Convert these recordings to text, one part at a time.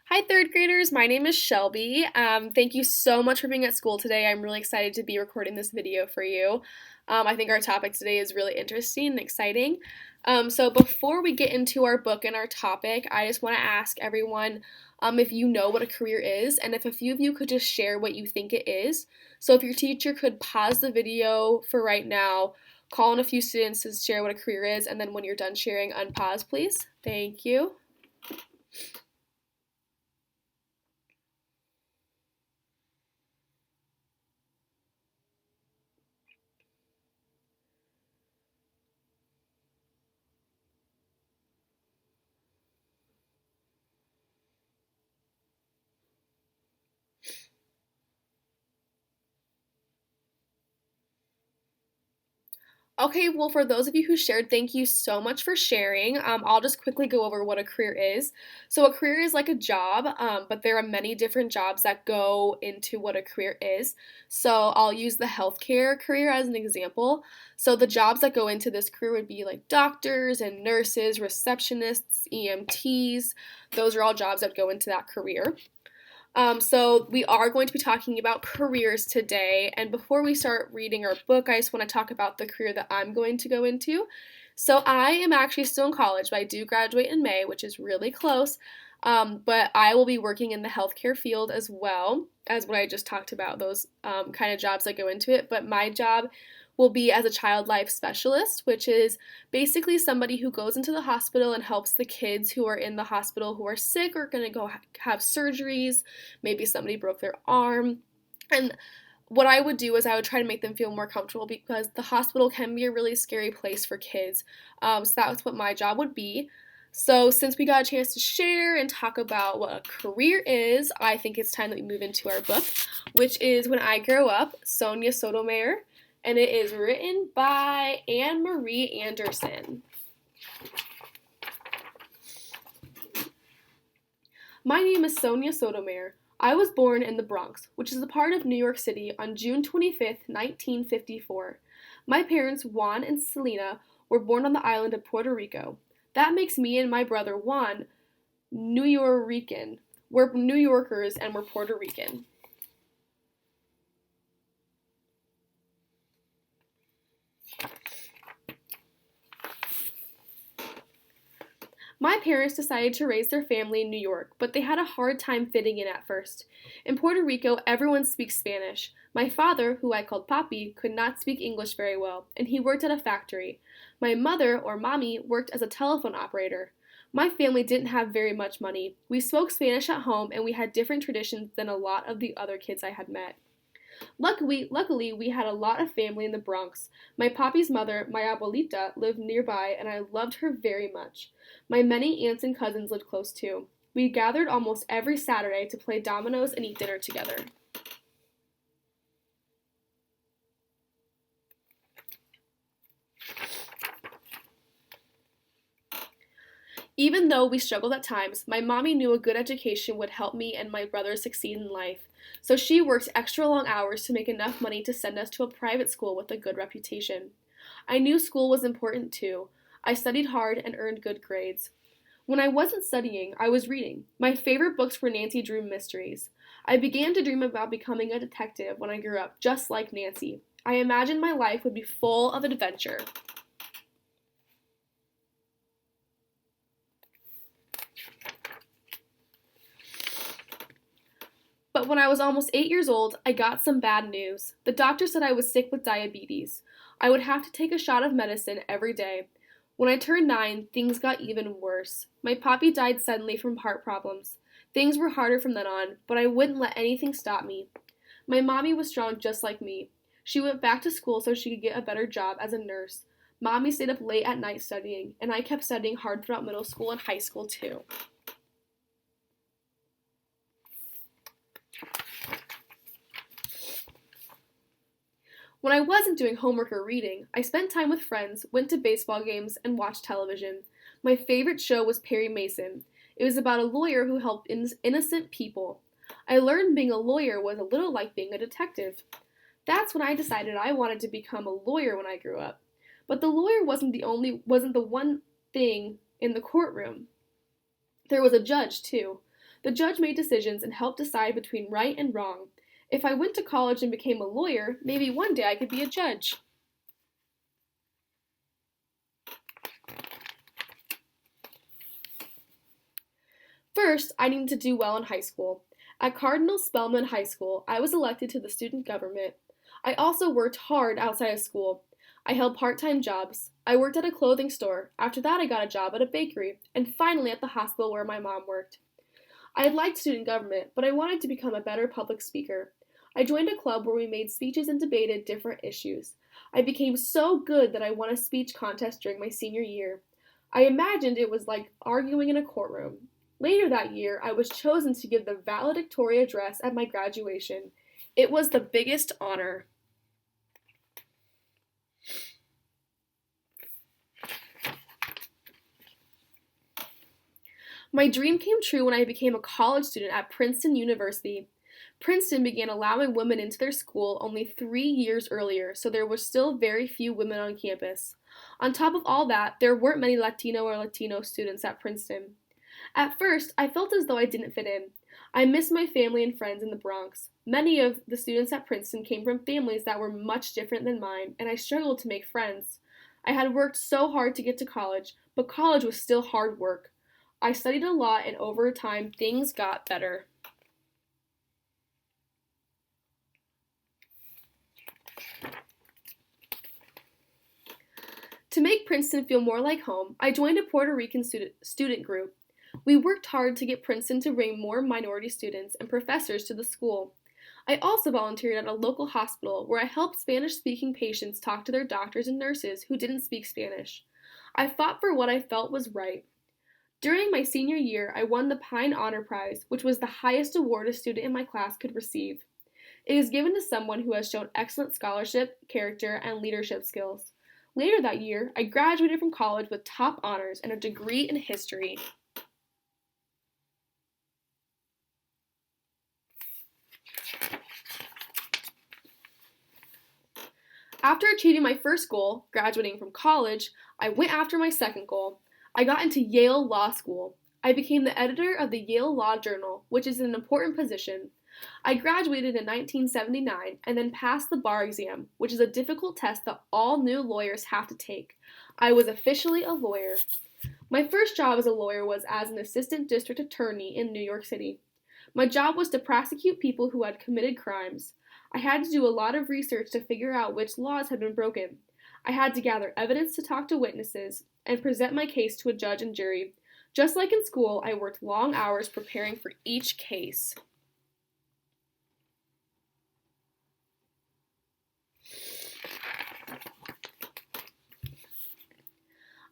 Hi, third graders. My name is Shelby. Thank you so much for being at school today. I'm really excited to be recording this video for you. I think our topic today is really interesting and exciting. So, before we get into our book and our topic, I just want to ask everyone if you know what a career is, and if a few of you could just share what you think it is. So, if your teacher could pause the video for right now, call in a few students to share what a career is, and then when you're done sharing, unpause, please. Thank you. Okay, well, for those of you who shared, thank you so much for sharing. I'll just quickly go over what a career is. So, a career is like a job, but there are many different jobs that go into what a career is. So, I'll use the healthcare career as an example. So, the jobs that go into this career would be like doctors and nurses, receptionists, EMTs. Those are all jobs that go into that career. So we are going to be talking about careers today. And before we start reading our book, I just want to talk about the career that I'm going to go into. So I am actually still in college, but I do graduate in May, which is really close. But I will be working in the healthcare field as well as what I just talked about, those kind of jobs that go into it. But my job will be as a child life specialist, which is basically somebody who goes into the hospital and helps the kids who are in the hospital who are sick or going to go have surgeries. Maybe somebody broke their arm. And what I would do is I would try to make them feel more comfortable because the hospital can be a really scary place for kids. So that's what my job would be. So, since we got a chance to share and talk about what a career is, I think it's time that we move into our book, which is When I Grow Up, Sonia Sotomayor, and it is written by Anne Marie Anderson. My name is Sonia Sotomayor. I was born in the Bronx, which is a part of New York City, on June 25th, 1954. My parents, Juan and Selena, were born on the island of Puerto Rico. That makes me and my brother Juan New Yorican. We're New Yorkers and we're Puerto Rican. My parents decided to raise their family in New York, but they had a hard time fitting in at first. In Puerto Rico, everyone speaks Spanish. My father, who I called Papi, could not speak English very well, and he worked at a factory. My mother, or Mommy, worked as a telephone operator. My family didn't have very much money. We spoke Spanish at home, and we had different traditions than a lot of the other kids I had met. Luckily, we had a lot of family in the Bronx. My papi's mother, my abuelita, lived nearby, and I loved her very much. My many aunts and cousins lived close too. We gathered almost every Saturday to play dominoes and eat dinner together. Even though we struggled at times, my mommy knew a good education would help me and my brother succeed in life. So she worked extra long hours to make enough money to send us to a private school with a good reputation. I knew school was important too. I studied hard and earned good grades. When I wasn't studying, I was reading. My favorite books were Nancy Drew mysteries. I began to dream about becoming a detective when I grew up, just like Nancy. I imagined my life would be full of adventure. But when I was almost 8 years old, I got some bad news. The doctor said I was sick with diabetes. I would have to take a shot of medicine every day. When I turned 9, things got even worse. My papi died suddenly from heart problems. Things were harder from then on, but I wouldn't let anything stop me. My mommy was strong just like me. She went back to school so she could get a better job as a nurse. Mommy stayed up late at night studying, and I kept studying hard throughout middle school and high school too. When I wasn't doing homework or reading, I spent time with friends, went to baseball games, and watched television. My favorite show was Perry Mason. It was about a lawyer who helped innocent people. I learned being a lawyer was a little like being a detective. That's when I decided I wanted to become a lawyer when I grew up. But the lawyer wasn't the one thing in the courtroom. There was a judge, too. The judge made decisions and helped decide between right and wrong. If I went to college and became a lawyer, maybe one day I could be a judge. First, I needed to do well in high school. At Cardinal Spellman High School, I was elected to the student government. I also worked hard outside of school. I held part-time jobs. I worked at a clothing store. After that, I got a job at a bakery, and finally at the hospital where my mom worked. I had liked student government, but I wanted to become a better public speaker. I joined a club where we made speeches and debated different issues. I became so good that I won a speech contest during my senior year. I imagined it was like arguing in a courtroom. Later that year, I was chosen to give the valedictorian address at my graduation. It was the biggest honor. My dream came true when I became a college student at Princeton University. Princeton began allowing women into their school only 3 years earlier, so there were still very few women on campus. On top of all that, there weren't many Latino students at Princeton. At first, I felt as though I didn't fit in. I missed my family and friends in the Bronx. Many of the students at Princeton came from families that were much different than mine, and I struggled to make friends. I had worked so hard to get to college, but college was still hard work. I studied a lot, and over time, things got better. To make Princeton feel more like home, I joined a Puerto Rican student group. We worked hard to get Princeton to bring more minority students and professors to the school. I also volunteered at a local hospital where I helped Spanish-speaking patients talk to their doctors and nurses who didn't speak Spanish. I fought for what I felt was right. During my senior year, I won the Pine Honor Prize, which was the highest award a student in my class could receive. It is given to someone who has shown excellent scholarship, character, and leadership skills. Later that year, I graduated from college with top honors and a degree in history. After achieving my first goal, graduating from college, I went after my second goal. I got into Yale Law School. I became the editor of the Yale Law Journal, which is an important position. I graduated in 1979 and then passed the bar exam, which is a difficult test that all new lawyers have to take. I was officially a lawyer. My first job as a lawyer was as an assistant district attorney in New York City. My job was to prosecute people who had committed crimes. I had to do a lot of research to figure out which laws had been broken. I had to gather evidence to talk to witnesses and present my case to a judge and jury. Just like in school, I worked long hours preparing for each case.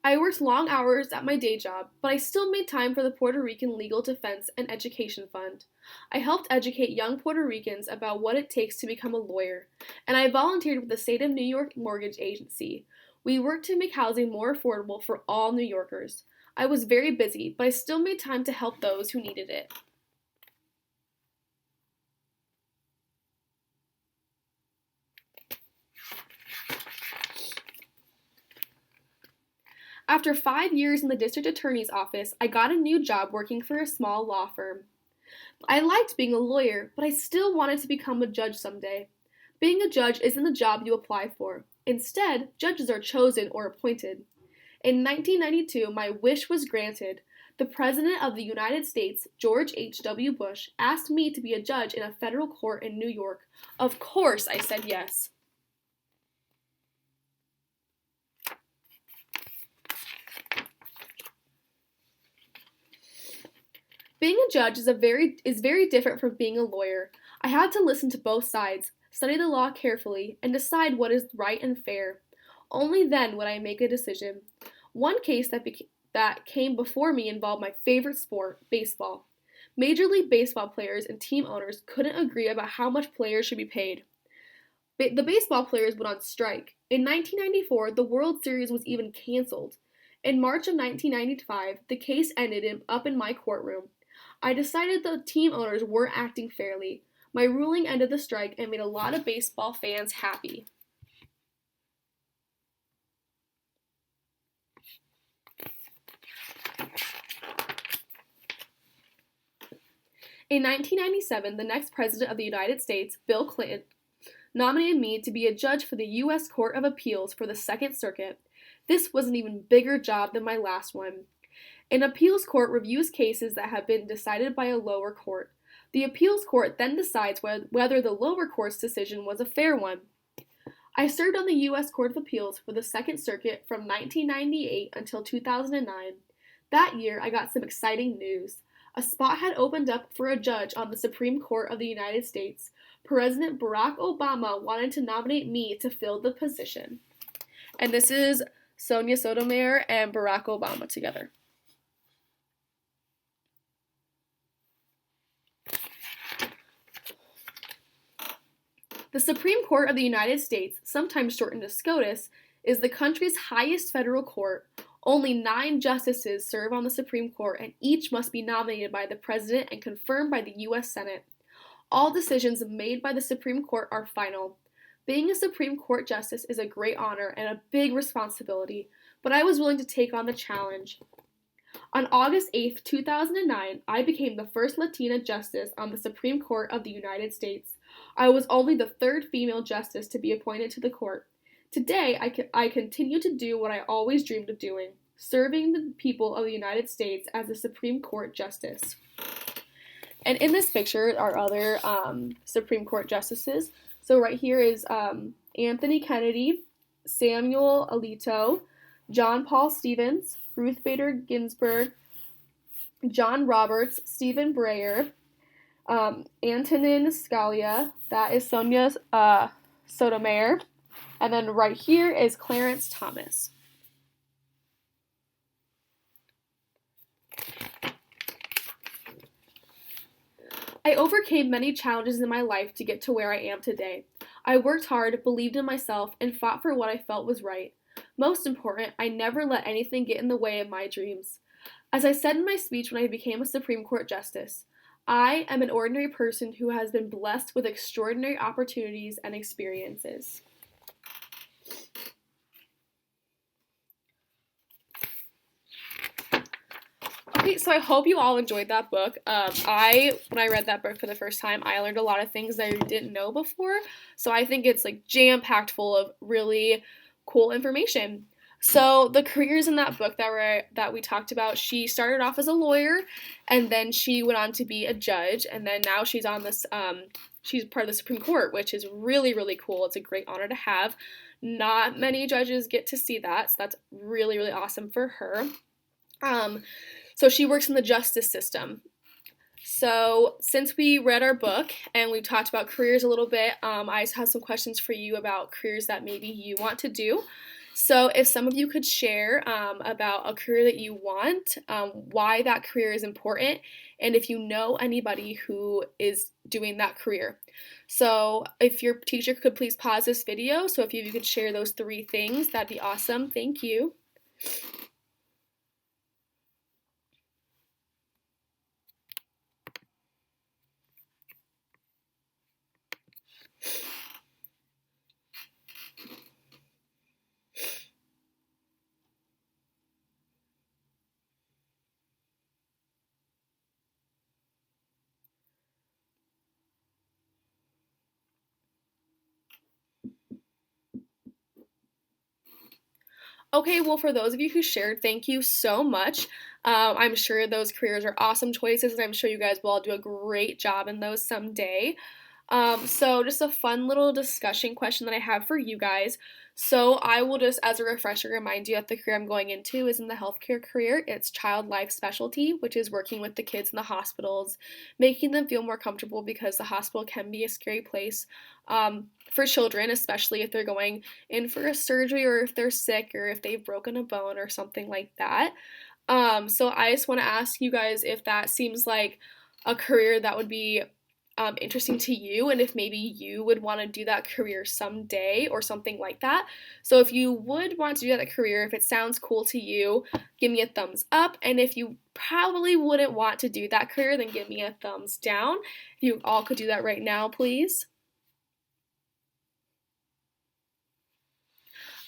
I worked long hours at my day job, but I still made time for the Puerto Rican Legal Defense and Education Fund. I helped educate young Puerto Ricans about what it takes to become a lawyer, and I volunteered with the State of New York Mortgage Agency. We worked to make housing more affordable for all New Yorkers. I was very busy, but I still made time to help those who needed it. After 5 years in the district attorney's office, I got a new job working for a small law firm. I liked being a lawyer, but I still wanted to become a judge someday. Being a judge isn't a job you apply for. Instead, judges are chosen or appointed. In 1992, my wish was granted. The President of the United States, George H.W. Bush, asked me to be a judge in a federal court in New York. Of course, I said yes. Being a judge is very different from being a lawyer. I had to listen to both sides, study the law carefully, and decide what is right and fair. Only then would I make a decision. One case that came before me involved my favorite sport, baseball. Major League Baseball players and team owners couldn't agree about how much players should be paid. The baseball players went on strike. In 1994, the World Series was even canceled. In March of 1995, the case ended up in my courtroom. I decided the team owners weren't acting fairly. My ruling ended the strike and made a lot of baseball fans happy. In 1997, the next president of the United States, Bill Clinton, nominated me to be a judge for the U.S. Court of Appeals for the Second Circuit. This was an even bigger job than my last one. An appeals court reviews cases that have been decided by a lower court. The appeals court then decides whether the lower court's decision was a fair one. I served on the U.S. Court of Appeals for the Second Circuit from 1998 until 2009. That year, I got some exciting news. A spot had opened up for a judge on the Supreme Court of the United States. President Barack Obama wanted to nominate me to fill the position. And this is Sonia Sotomayor and Barack Obama together. The Supreme Court of the United States, sometimes shortened to SCOTUS, is the country's highest federal court. Only 9 justices serve on the Supreme Court, and each must be nominated by the President and confirmed by the U.S. Senate. All decisions made by the Supreme Court are final. Being a Supreme Court justice is a great honor and a big responsibility, but I was willing to take on the challenge. On August 8, 2009, I became the first Latina justice on the Supreme Court of the United States. I was only the 3rd female justice to be appointed to the court. Today, I continue to do what I always dreamed of doing, serving the people of the United States as a Supreme Court justice. And in this picture are other Supreme Court justices. So right here is Anthony Kennedy, Samuel Alito, John Paul Stevens, Ruth Bader Ginsburg, John Roberts, Stephen Breyer, Antonin Scalia, that is Sonia Sotomayor, and then right here is Clarence Thomas. I overcame many challenges in my life to get to where I am today. I worked hard, believed in myself, and fought for what I felt was right. Most important, I never let anything get in the way of my dreams. As I said in my speech when I became a Supreme Court justice, I am an ordinary person who has been blessed with extraordinary opportunities and experiences. Okay, so I hope you all enjoyed that book. When I read that book for the first time, I learned a lot of things that I didn't know before. So I think it's like jam-packed full of really cool information. So the careers in that book that we talked about, she started off as a lawyer, and then she went on to be a judge, and then now she's on this. She's part of the Supreme Court, which is really, really cool. It's a great honor to have. Not many judges get to see that, so that's really, really awesome for her. So she works in the justice system. So since we read our book and we talked about careers a little bit, I just have some questions for you about careers that maybe you want to do. So if some of you could share about a career that you want, why that career is important, and if you know anybody who is doing that career. So if your teacher could please pause this video, so if you could share those 3 things, that'd be awesome. Thank you. Okay, well, for those of you who shared, thank you so much. I'm sure those careers are awesome choices, and I'm sure you guys will all do a great job in those someday. So just a fun little discussion question that I have for you guys. So I will just, as a refresher, remind you that the career I'm going into is in the healthcare career. It's child life specialty, which is working with the kids in the hospitals, making them feel more comfortable because the hospital can be a scary place for children, especially if they're going in for a surgery or if they're sick or if they've broken a bone or something like that. So I just want to ask you guys if that seems like a career that would be interesting to you, and if maybe you would want to do that career someday or something like that. So if you would want to do that career, if it sounds cool to you, give me a thumbs up, and if you probably wouldn't want to do that career, then give me a thumbs down. If you all could do that right now, please.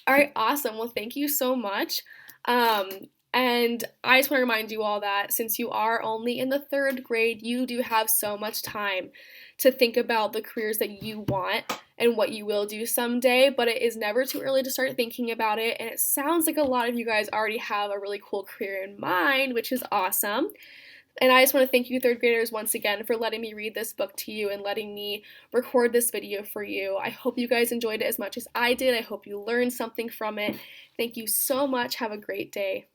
All right, awesome. Well, thank you so much. And I just want to remind you all that since you are only in the third grade, you do have so much time to think about the careers that you want and what you will do someday, but it is never too early to start thinking about it. And it sounds like a lot of you guys already have a really cool career in mind, which is awesome. And I just want to thank you, third graders, once again for letting me read this book to you and letting me record this video for you. I hope you guys enjoyed it as much as I did. I hope you learned something from it. Thank you so much. Have a great day.